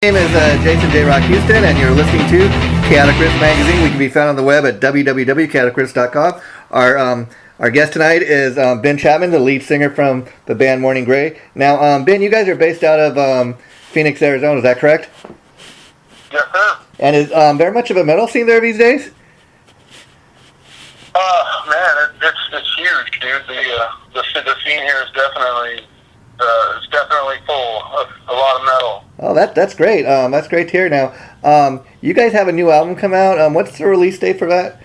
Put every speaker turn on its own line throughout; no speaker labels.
My name is Jason J. Rock Houston, and you're listening to Chaotic Riffs Magazine. We can be found on the web at www.chaoticriffs.com. Our guest tonight is Ben Chapman, the lead singer from the band Mourning. Now, Ben, you guys are based out of Phoenix, Arizona. Is that correct?
Yes, sir.
And is there much of a metal scene there these days?
Man, it's huge, dude. The scene here is definitely full of a lot of metal.
Oh, that's great. That's great to hear. Now, you guys have a new album come out. What's the release date for that?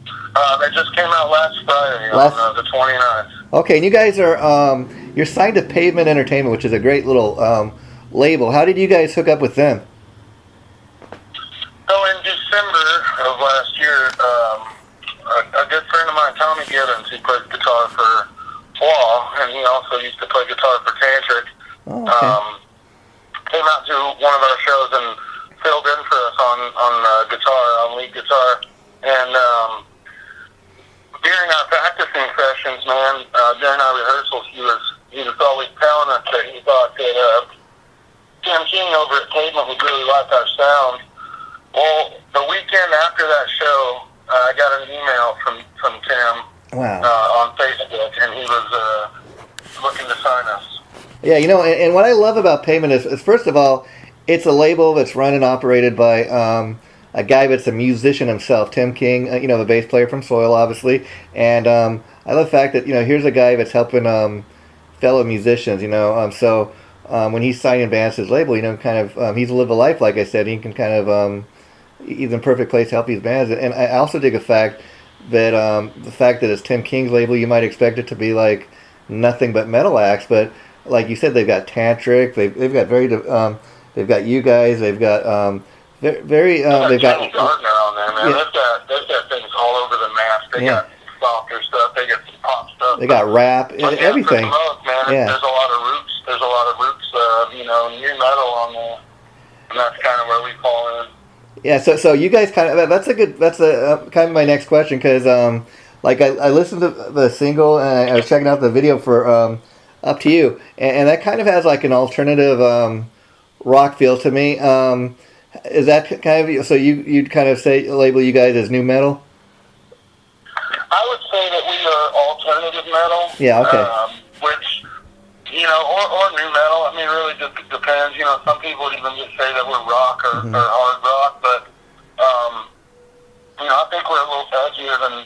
It just came out last Friday on the 29th.
Okay, and you guys are you're signed to Pavement Entertainment, which is a great little label. How did you guys hook up with them?
So in December of last year, a good friend of mine, Tommy Gibbons, he plays guitar for Flaw, and he also used to play guitar for Tantric.
Oh, okay.
Came out to one of our shows and filled in for us on lead guitar. And during our practicing sessions, man, during our rehearsals, he was always telling us that he thought that Tim King over at Pavement would really like our sound. Well, the weekend after that show, I got an email from Tim.
Wow.
On Facebook, and he was looking to sign us.
Yeah, you know, and what I love about Pavement is first of all, it's a label that's run and operated by a guy that's a musician himself, Tim King, the bass player from Soil, obviously. And I love the fact that, here's a guy that's helping fellow musicians, so when he's signing bands to his label, he's lived a life, like I said. He can kind of, he's in perfect place to help these bands. And I also dig the fact that it's Tim King's label, you might expect it to be like nothing but metal acts, but like you said, they've got Tantric, they've got they've got you guys, they've got they've got
Gardner on there, man.
Yeah.
They've got things all over the map. They got softer stuff, they got some pop stuff.
They got rap, everything.
For the most, man, there's a lot of roots. There's a lot of roots, new metal on there, and that's kind of where we fall in.
Yeah, so you guys kind of that's kind of my next question, because I listened to the single and I was checking out the video for Up to You, and that kind of has like an alternative rock feel to me. Is that kind of so you'd kind of label you guys as new metal?
I would say that we are alternative metal.
Yeah, okay.
Which or new metal. I mean, really just depends. Some people even just say that we're rock or hard rock, but I think we're a little edgier than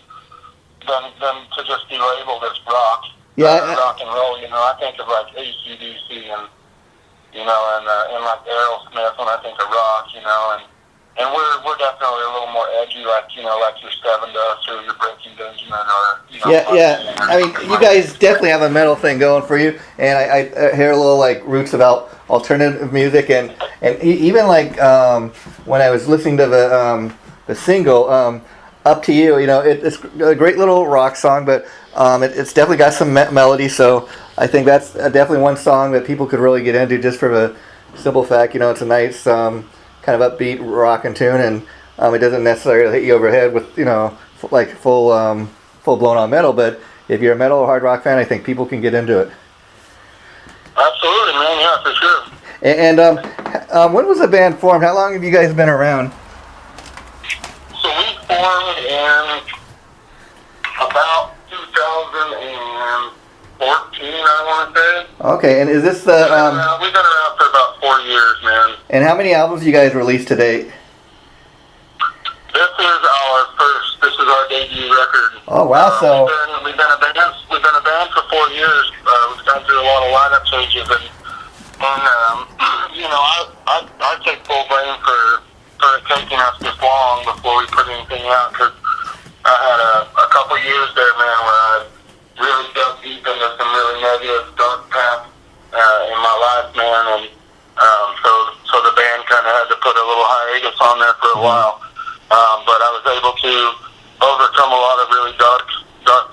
to just be labeled as rock.
Yeah,
rock and roll. I think of like AC/DC and like Aerosmith when I think of rock. And we're definitely a little more edgy, like your Seven Dust or your Breaking Benjamin or
Yeah. I mean, you guys definitely have a metal thing going for you, and I hear a little like roots about alternative music, and even like when I was listening to the single Up to You, it's a great little rock song, but it's definitely got some melody. So I think that's definitely one song that people could really get into, just for the simple fact, it's a nice kind of upbeat rockin' tune, and it doesn't necessarily hit you over the head with like full blown on metal. But if you're a metal or hard rock fan, I think people can get into it.
Absolutely, man. Yeah, for sure.
And when was the band formed? How long have you guys been around?
So we formed in about 2014, I want to say.
Okay, and is this the...
we've been around for about 4 years, man.
And how many albums you guys released to date?
This is our debut record.
Oh, wow, so...
We've been a band for 4 years. We've gone through a lot of lineup changes, and I take full blame for it taking us this long before we put anything out, because I had a couple years there, man, where I really dug deep into some really negative, dark path in my life, man, and so the band kind of had to put a little hiatus on there for a while, but I was able to overcome a lot of really dark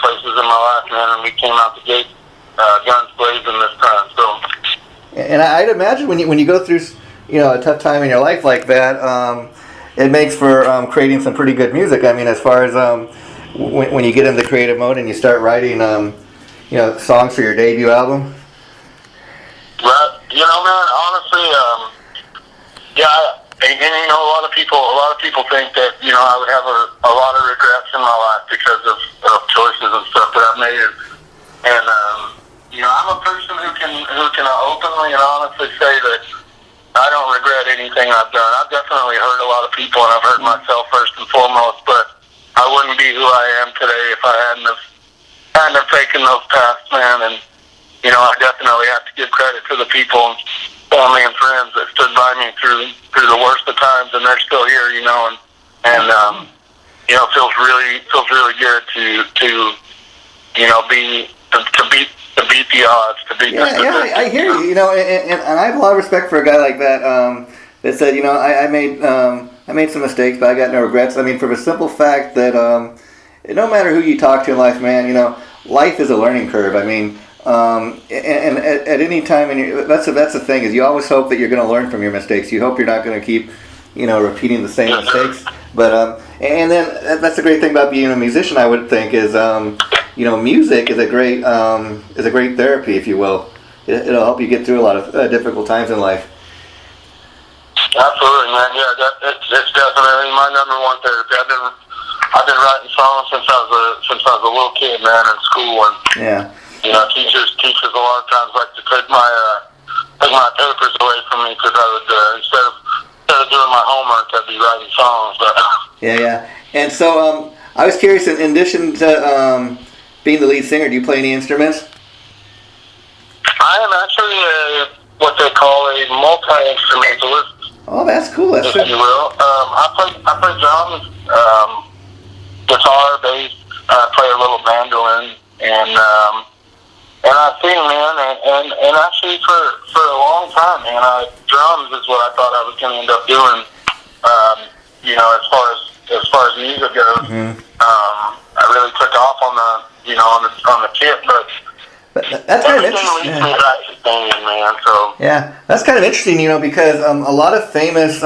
places in my life, man, and we came out the gate guns blazing this time. So,
and I'd imagine when you go through a tough time in your life like that, it makes for creating some pretty good music. I mean, as far as when you get into creative mode and you start writing songs for your debut album.
Right. Man, honestly, and a lot of people think that I would have a lot of regrets in my life because of choices and stuff that I've made, and I'm a person who can openly and honestly say that I don't regret anything I've done. I've definitely hurt a lot of people, and I've hurt myself first and foremost, but I wouldn't be who I am today if I hadn't have taken those paths, man. And I definitely have to give credit to the people, family and friends that stood by me through the worst of times, and they're still here, and it feels really good to beat the odds, to beat the statistics.
I hear you. And I have a lot of respect for a guy like that. That said, I made some mistakes, but I got no regrets. I mean, for the simple fact that no matter who you talk to in life, man, life is a learning curve. I mean, and at any time, that's the thing, is you always hope that you're going to learn from your mistakes. You hope you're not going to keep, repeating the same mistakes. But and then that's the great thing about being a musician, I would think, is music is a great therapy, if you will. It'll help you get through a lot of difficult times in life.
Absolutely, man. Yeah, it's definitely my number one therapy. I've been writing songs since I was a little kid, man, in school, and teachers a lot of times like to take my papers away from me because I would instead of doing my homework, I'd be writing songs. But
yeah. And so I was curious, in addition to being the lead singer, do you play any instruments?
I am actually what they call a multi-instrumentalist.
Oh, that's cool. That's
if you will. I play drums, guitar, bass. I play a little mandolin, and I sing, man. And actually, for a long time, man, drums is what I thought I was going to end up doing. As far as music goes, I really took off on the kit, but.
That's kind of interesting. Yeah, that's kind of interesting, because a lot of famous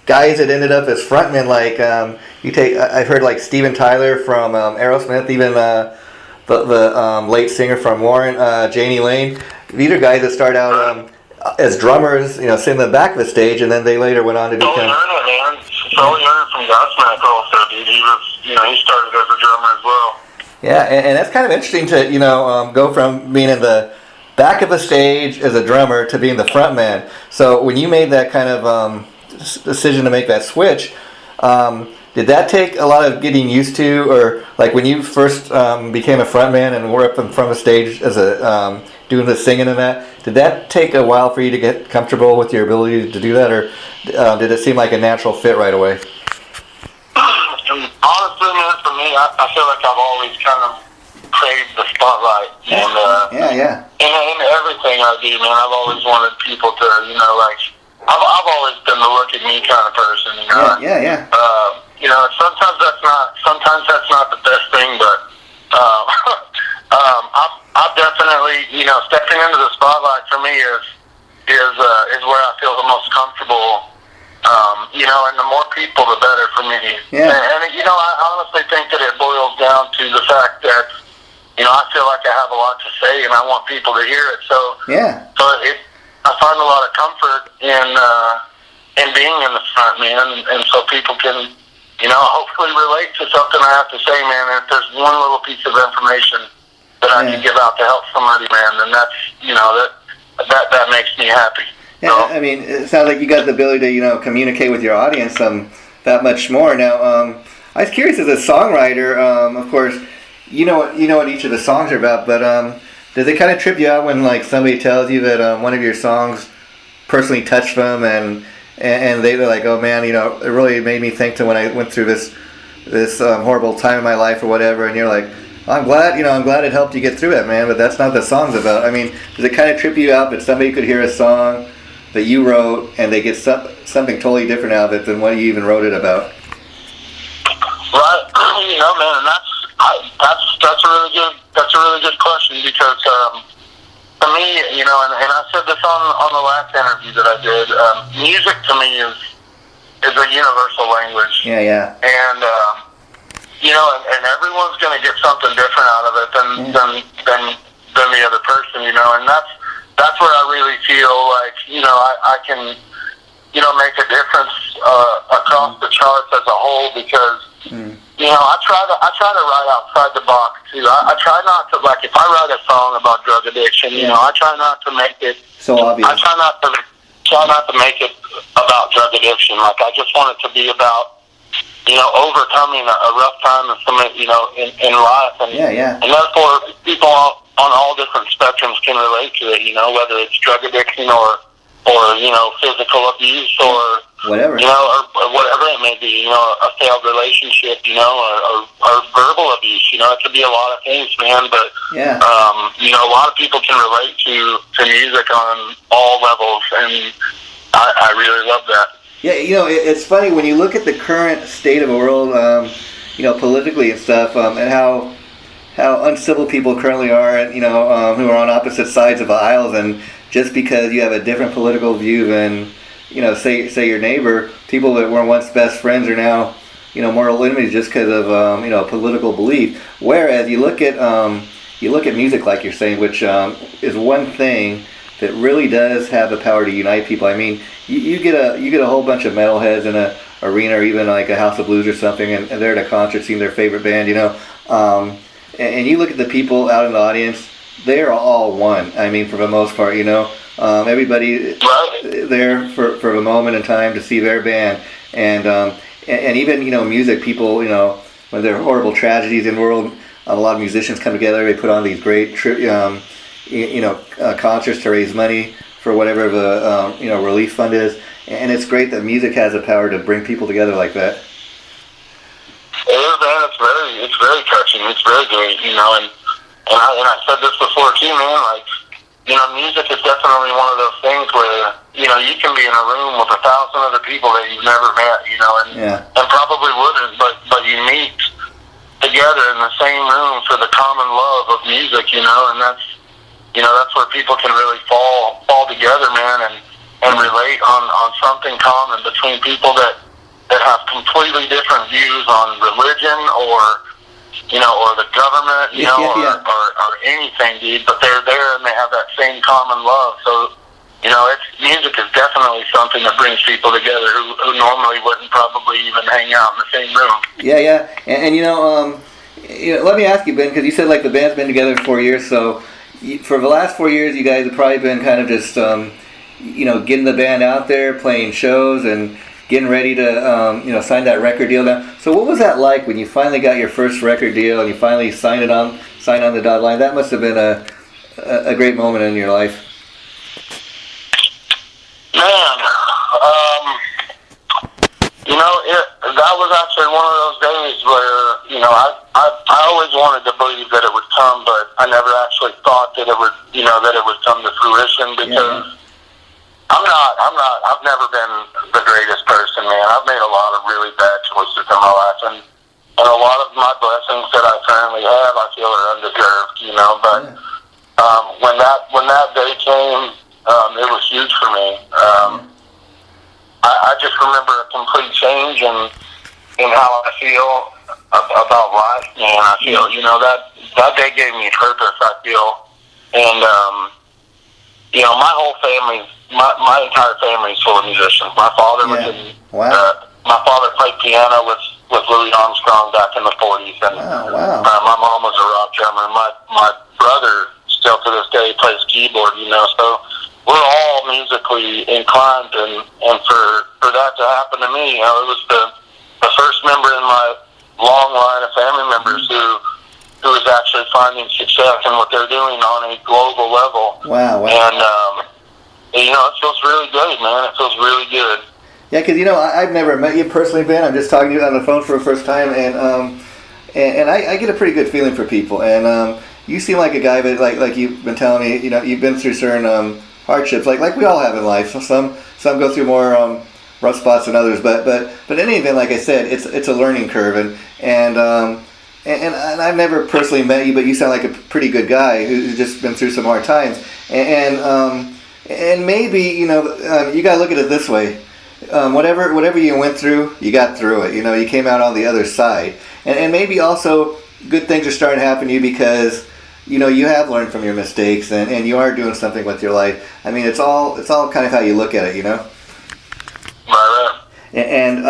guys that ended up as frontmen, like I've heard like Steven Tyler from Aerosmith, even the late singer from Warren, Janie Lane. These are guys that start out as drummers, sitting in the back of the stage, and then they later went on to become.
Sully Erner from Godsmack also, dude. He started as a drummer as well.
Yeah, and that's kind of interesting to go from being in the back of a stage as a drummer to being the front man. So when you made that kind of decision to make that switch, did that take a lot of getting used to, or like when you first became a front man and were up in front of the stage as a doing the singing and that, did that take a while for you to get comfortable with your ability to do that, or did it seem like a natural fit right away?
Honestly, man, for me, I feel like I've always kind of craved the spotlight. And, in everything I do, man, I've always wanted people to, I've always been the look at me kind of person, sometimes that's not the best thing, but, I've definitely, stepping into the spotlight for me is where I feel the most comfortable. And the more people, the better for me.
Yeah.
And I honestly think that it boils down to the fact that, I feel like I have a lot to say and I want people to hear it. So I find a lot of comfort in being in the front, man, and so people can, hopefully relate to something I have to say, man. And if there's one little piece of information that I can give out to help somebody, man, then that's, that makes me happy.
Yeah, I mean, it sounds like you got the ability to, communicate with your audience that much more. Now, I was curious, as a songwriter, of course, you know what each of the songs are about, but does it kind of trip you out when like somebody tells you that one of your songs personally touched them, and they're like, oh man, it really made me think to when I went through this horrible time in my life or whatever, and you're like, I'm glad it helped you get through it, man, but that's not what the song's about. I mean, does it kind of trip you out that somebody could hear a song that you wrote and they get something totally different out of it than what you even wrote it about?
Right, man, and that's a really good question, because for me, and I said this on the last interview that I did. Music to me is a universal language.
Yeah.
And and everyone's going to get something different out of it than the other person, and that's where I really feel like, I can make a difference across the charts as a whole, because I try to write outside the box too. I try not to, like, if I write a song about drug addiction, I try not to make it
so obvious.
I try not to make it about drug addiction. Like, I just want it to be about overcoming a rough time in life, and therefore people on all different spectrums can relate to it. Whether it's drug addiction or physical abuse or
whatever,
or whatever it may be, a failed relationship, or verbal abuse. It could be a lot of things, man. But a lot of people can relate to music on all levels, and I really love that.
Yeah, it's funny when you look at the current state of the world, politically and stuff, and how uncivil people currently are, and who are on opposite sides of the aisles, and just because you have a different political view than say your neighbor, people that were once best friends are now mortal enemies just because of political belief. Whereas you look at music, like you're saying, which is one thing that really does have the power to unite people. I mean, you get a whole bunch of metalheads in a arena, or even like a House of Blues or something, and they're at a concert seeing their favorite band, and you look at the people out in the audience, they are all one. I mean, for the most part, everybody there for a moment in time to see their band, and even music. People, when there are horrible tragedies in the world, a lot of musicians come together. They put on these great concerts to raise money for whatever the relief fund is, and it's great that music has the power to bring people together like that.
It is, man. It's very touching. It's very great, and I said this before too, man. Like, music is definitely one of those things where you can be in a room with 1,000 other people that you've never met, and probably wouldn't, but you meet together in the same room for the common love of music, and that's where people can really fall together, man, and relate on something common between people that have completely different views on religion or the government, or anything, dude. But they're there and they have that same common love. So, music is definitely something that brings people together who normally wouldn't probably even hang out in the same room.
Yeah. And let me ask you, Ben, because you said like the band's been together 4 years, so for the last 4 years, you guys have probably been kind of just, getting the band out there, playing shows, and getting ready to, sign that record deal now. So what was that like when you finally got your first record deal and you finally signed on the dotted line? That must have been a great moment in your life.
Man, that was actually one of those days where, I always wanted to believe that it would come, but I never actually thought that it would come to fruition, because I've never been the greatest person, man. I've made a lot of really bad choices in my life, and a lot of my blessings that I currently have, I feel are undeserved, but when that day came, it was huge for me. I just remember a complete change in how I feel about life, man. I feel, that day gave me purpose, I feel. And, my whole family, my entire family is full of musicians. My father was my father played piano with Louis Armstrong back in the 40s, and my mom was a rock drummer. My brother, still to this day, plays keyboard, so we're all musically inclined, and for that to happen to me, it was the first member in my long line of family members who is actually finding success in what they're doing on a global level.
Wow.
And it feels really good, man. It feels really good.
Yeah, because I've never met you personally, Ben. I'm just talking to you on the phone for the first time, and I get a pretty good feeling for people. And you seem like a guy that, like you've been telling me, you've been through certain hardships, like we all have in life. So some go through more rough spots than others, but in any event, like I said, it's a learning curve, and I've never personally met you, but you sound like a pretty good guy who's just been through some hard times, and maybe you gotta look at it this way. Whatever you went through, you got through it. You came out on the other side, and maybe also good things are starting to happen to you because you have learned from your mistakes, and you are doing something with your life. I mean, it's all kind of how you look at it. And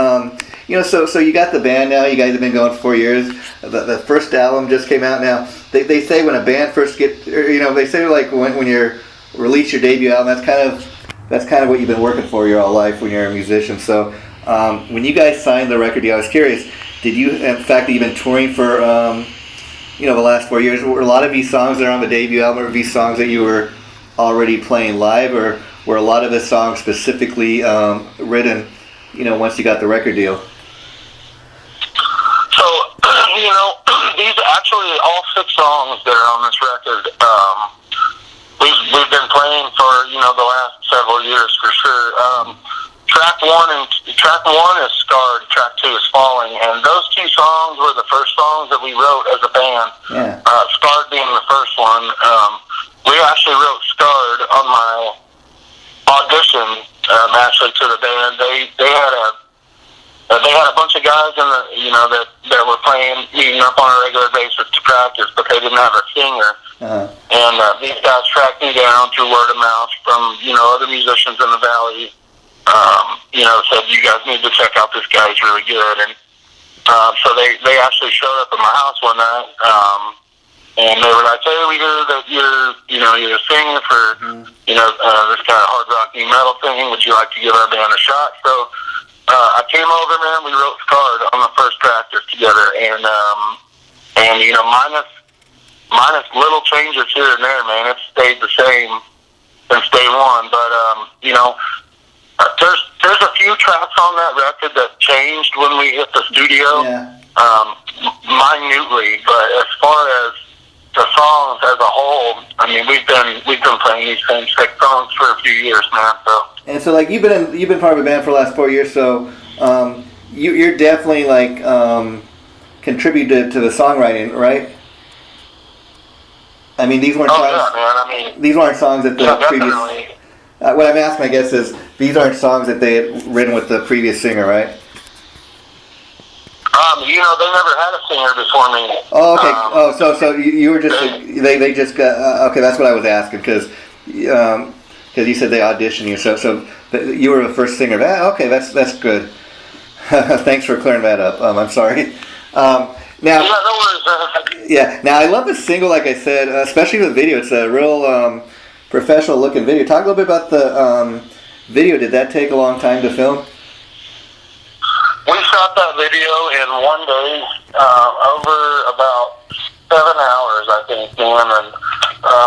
so you got the band now. You guys have been going for 4 years. The first album just came out now. They say when a band first they say like when you release your debut album, that's kind of what you've been working for your whole life when you're a musician. So when you guys signed the record deal, I was curious. Did you, in fact, that you've been touring for the last 4 years? Were a lot of these songs that are on the debut album or these songs that you were already playing live, or were a lot of the songs specifically written, once you got the record deal?
So, these actually all 6 songs that are on this record, we've been playing for, the last several years for sure. Track one is Scarred, track 2 is Falling, and those 2 songs were the first songs that we wrote as a band.
Yeah.
Scarred being the first one. We actually wrote Scarred on my audition, actually, to the band. They had a bunch of guys in the that were meeting up on a regular basis to practice, but they didn't have a singer.
Uh-huh.
And these guys tracked me down through word of mouth from other musicians in the valley. Said you guys need to check out this guy, he's really good. And so they actually showed up at my house one night, and they were like, "Hey, we hear that you're a singer for this kind of hard rock new metal thing. Would you like to give our band a shot?" So I came over, man. We wrote Scarred on the first practice together, and minus little changes here and there, man. It's stayed the same since day one. But there's a few tracks on that record that changed when we hit the studio, minutely. But as far as the songs as a whole, I mean, we've been playing these same 6 songs for a few years, man. So.
And so, like, you've been part of a band for the last 4 years, so you're definitely like contributed to the songwriting, right? I mean, these weren't songs.
Yeah, man. I mean,
these weren't songs that the previous.
Definitely.
What I'm asking, I guess, is these aren't songs that they had written with the previous singer, right?
They never had a singer before me.
Oh, okay. So you were just they just got okay. That's what I was asking because you said they auditioned you, so you were the first singer. Okay, that's good. Thanks for clearing that up. I'm sorry. Now,
yeah, no worries.
Yeah. Now I love the single, like I said, especially the video. It's a real professional looking video. Talk a little bit about the video. Did that take a long time to film?
We shot that video in one day, over about 7 hours, I think, man. And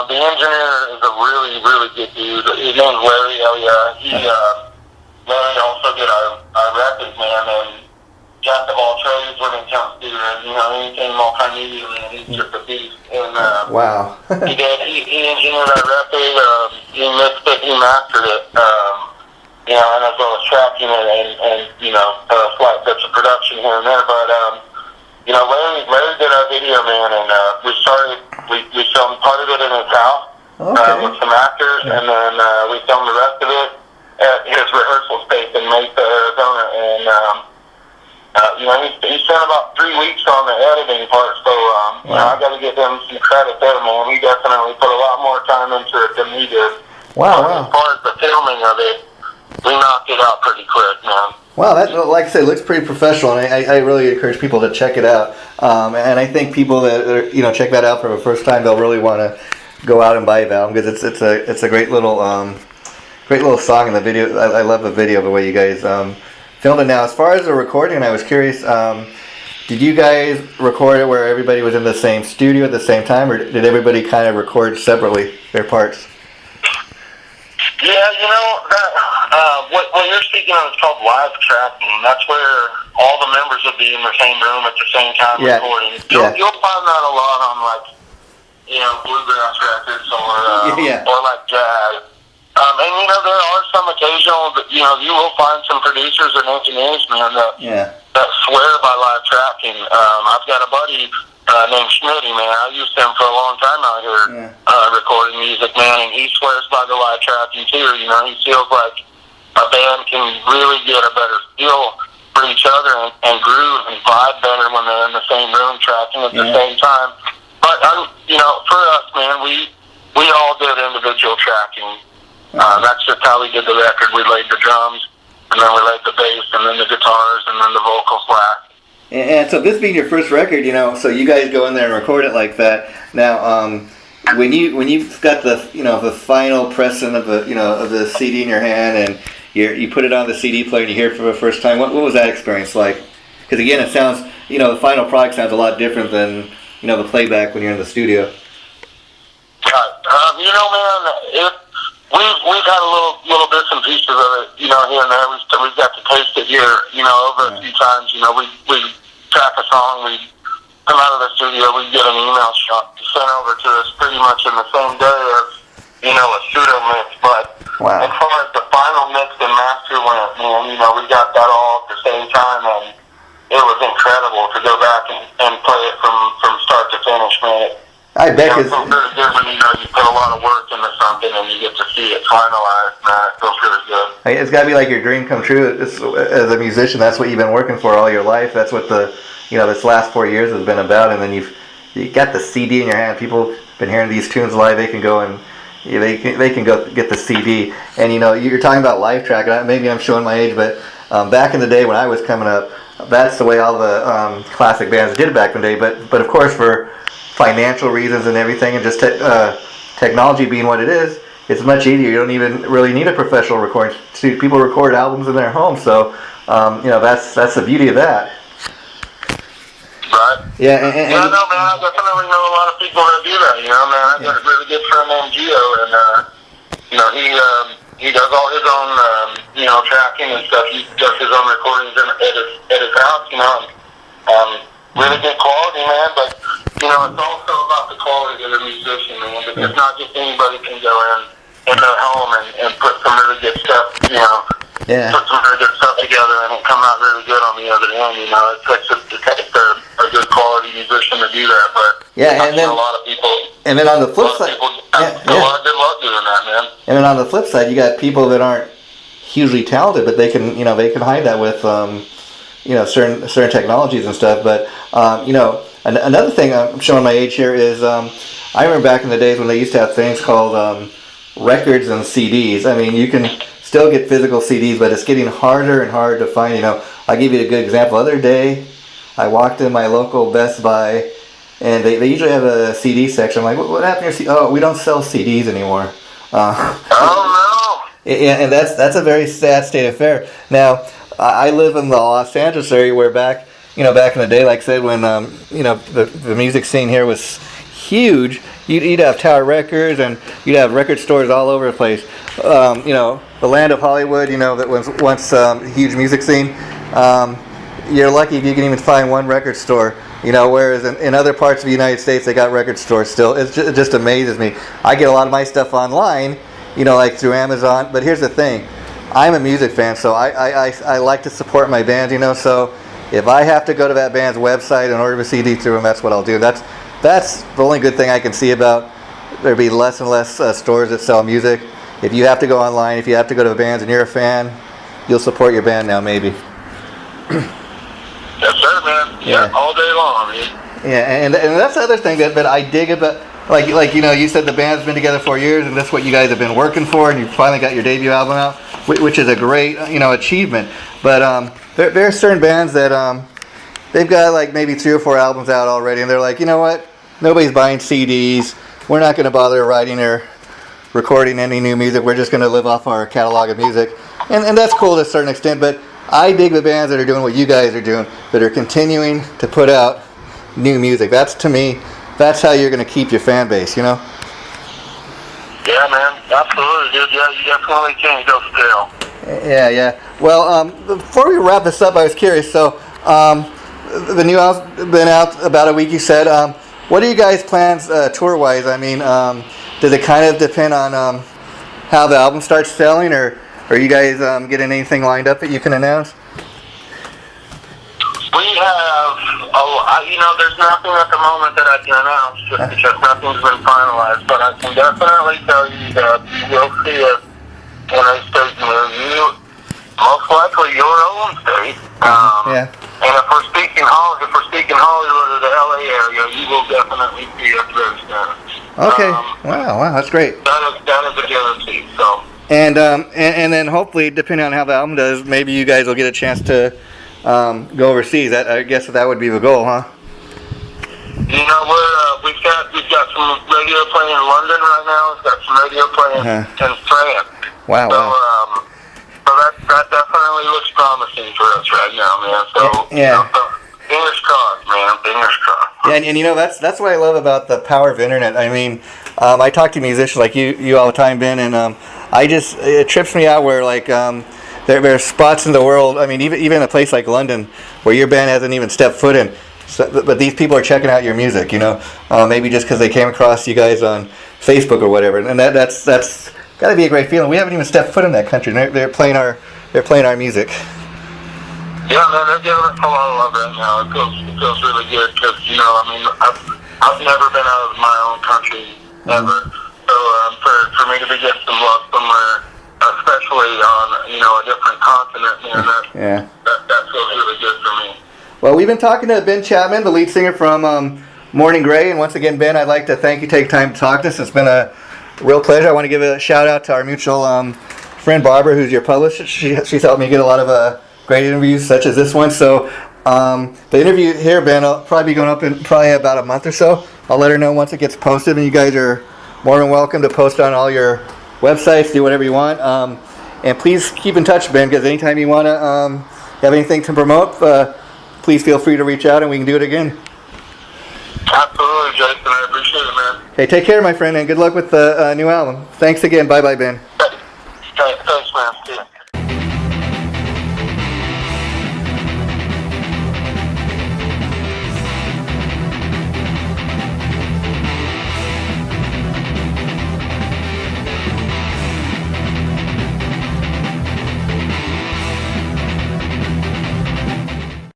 the engineer is a really, really good dude. His name's Larry. Larry also did our records, man. And jack of all trades when it comes to anything multimedia, man. He's just a beast. And
wow.
he engineered our record. He mixed it, he mastered it. And as well as tracking it and slight bits of production here and there. But, Larry did our video, man, and we filmed part of it in his house with some actors, and then we filmed the rest of it at his rehearsal space in Mesa, Arizona. And, he spent about 3 weeks on the editing part, so I got to give him some credit there, man. He definitely put a lot more time into it than we did.
Wow.
As far as the filming of it, we knocked it out pretty quick, man.
Wow, that, like I said, looks pretty professional, and I really encourage people to check it out. And I think people that are, check that out for the first time, they'll really want to go out and buy the album because it's a great little song in the video. I love the video, the way you guys filmed it. Now, as far as the recording, I was curious, did you guys record it where everybody was in the same studio at the same time, or did everybody kind of record separately their parts?
Yeah, what you're speaking of is called live tracking. That's where all the members would be in the same room at the same time recording. You'll find that a lot on bluegrass records or like jazz. And there are some occasional, you will find some producers and engineers, man, that swear by live tracking. I've got a buddy named Schmitty, man. I used him for a long time out here recording music, man, and he swears by the live tracking too. He feels like a band can really get a better feel for each other and groove and vibe better when they're in the same room tracking at the same time. But for us, man, we all did individual tracking. That's just how we did the record. We laid the drums, and then we laid the bass, and then the guitars, and then the vocals last.
And so this being your first record, so you guys go in there and record it like that. Now, when you've got the the final pressing of the CD in your hand, and you put it on the CD player and you hear it for the first time, what was that experience like? Because again, it sounds the final product sounds a lot different than the playback when you're in the studio.
Man, we've had a little bits and pieces of it, here and there. We've got to taste it here, over a few times. We track a song, we come out of the studio, we get an email shot sent over to us pretty much in the same day as, a pseudo mix. But
wow.
As far as the final mix and master went, we got that all at the same time, and it was incredible to go back and play it from start to finish, man.
I bet
it feels really good when you put a lot of work into something and you get to see it finalized, man. It feels really good.
It's got to be like your dream come true. As a musician, that's what you've been working for all your life. That's what this last 4 years has been about. And then you got the CD in your hand. People have been hearing these tunes live. They can go and they can go get the CD. And you're talking about live track. Maybe I'm showing my age, but back in the day when I was coming up, that's the way all the classic bands did it back in the day. But of course for financial reasons and everything, and just technology being what it is, it's much easier. You don't even really need a professional recording. People record albums in their home, so that's the beauty of that.
Right.
Yeah.
Man. I definitely know a lot of people that do that. Man, I've got a really good friend named Gio, and he does all his own tracking and stuff. He does his own recordings at his house. Really good quality, man, but it's also about the quality of the musician, man, because not just anybody can go in their home and put some really good stuff, put some really good stuff together and it'll come out really good on the other end, it takes a good quality musician to do that, but
and then
a lot of people,
and then on the flip side,
a lot of good luck doing that, man. And
then on the flip side, you got people that aren't hugely talented, but they can hide that with certain technologies and stuff. But another thing, I'm showing my age here, is I remember back in the days when they used to have things called records and CDs. I mean, you can still get physical CDs, but it's getting harder and harder to find. I'll give you a good example. The other day, I walked in my local Best Buy, and they usually have a CD section. I'm like, what happened to your CD? Oh, we don't sell CDs anymore.
Oh no!
Yeah, and that's a very sad state of affairs. Now, I live in the Los Angeles area, where back in the day, like I said, when the music scene here was huge, you'd have Tower Records and you'd have record stores all over the place. The land of Hollywood, that was once a huge music scene. You're lucky if you can even find one record store. Whereas in other parts of the United States, they got record stores still. It just amazes me. I get a lot of my stuff online, like through Amazon. But here's the thing. I'm a music fan, so I like to support my bands, so if I have to go to that band's website and order a CD through them, that's what I'll do. That's the only good thing I can see about there be less and less stores that sell music. If you have to go online, if you have to go to the bands and you're a fan, you'll support your band now, maybe.
Yes, sir, man. Yeah, all day long, man.
Yeah, and that's the other thing that I dig about, like you said, the band's been together 4 years, and that's what you guys have been working for, and you finally got your debut album out, which is a great achievement. But there are certain bands that they've got like maybe 3 or 4 albums out already, and they're like, you know what? Nobody's buying CDs. We're not going to bother writing or recording any new music. We're just going to live off our catalog of music, and that's cool to a certain extent. But I dig the bands that are doing what you guys are doing, that are continuing to put out new music. That's, to me, that's how you're going to keep your fan base,
Yeah, man. Absolutely, dude. Yeah, you definitely can't go stale.
Yeah. Well, before we wrap this up, I was curious. So, the new album's been out about a week, you said. What are you guys' plans tour-wise? I mean, does it kind of depend on how the album starts selling, or are you guys getting anything lined up that you can announce?
We have, there's nothing at the moment that I can announce, just because nothing's been finalized. But I can definitely tell you that you will see it in a state near you, most likely your own state. And if we're speaking Hollywood or the LA area, you will definitely see us very soon.
Okay. Wow, that's great.
That is a guarantee. So
And then hopefully, depending on how the album does, maybe you guys will get a chance to go overseas. I guess that would be the goal, huh?
We've got some radio playing in London right now. We've got some radio playing in France.
Wow.
So that definitely looks promising for us right now, man. So fingers crossed, man. Fingers crossed.
Yeah, and that's what I love about the power of internet. I mean, I talk to musicians like you all the time, Ben, and it trips me out where like there are spots in the world. I mean, even a place like London where your band hasn't even stepped foot in. So, but these people are checking out your music, maybe just because they came across you guys on Facebook or whatever, and that's got to be a great feeling. We haven't even stepped foot in that country. They're playing our music.
Yeah, man, they're giving us a lot of love right now. It feels really good because I've never been out of my own country ever. So for me to be getting some love somewhere, especially on a different continent, man, that feels really good for me.
Well, we've been talking to Ben Chapman, the lead singer from Mourning, and once again, Ben, I'd like to thank you for taking time to talk to us. It's been a real pleasure. I want to give a shout out to our mutual friend Barbara, who's your publisher. She's helped me get a lot of great interviews, such as this one. So the interview here, Ben, will probably be going up in probably about a month or so. I'll let her know once it gets posted, and you guys are more than welcome to post on all your websites, do whatever you want. And please keep in touch, Ben, because anytime you want to have anything to promote, please feel free to reach out and we can do it again.
Absolutely, Jason. I appreciate it, man.
Hey, take care, my friend, and good luck with the new album. Thanks again. Bye-bye, Ben.
Thanks.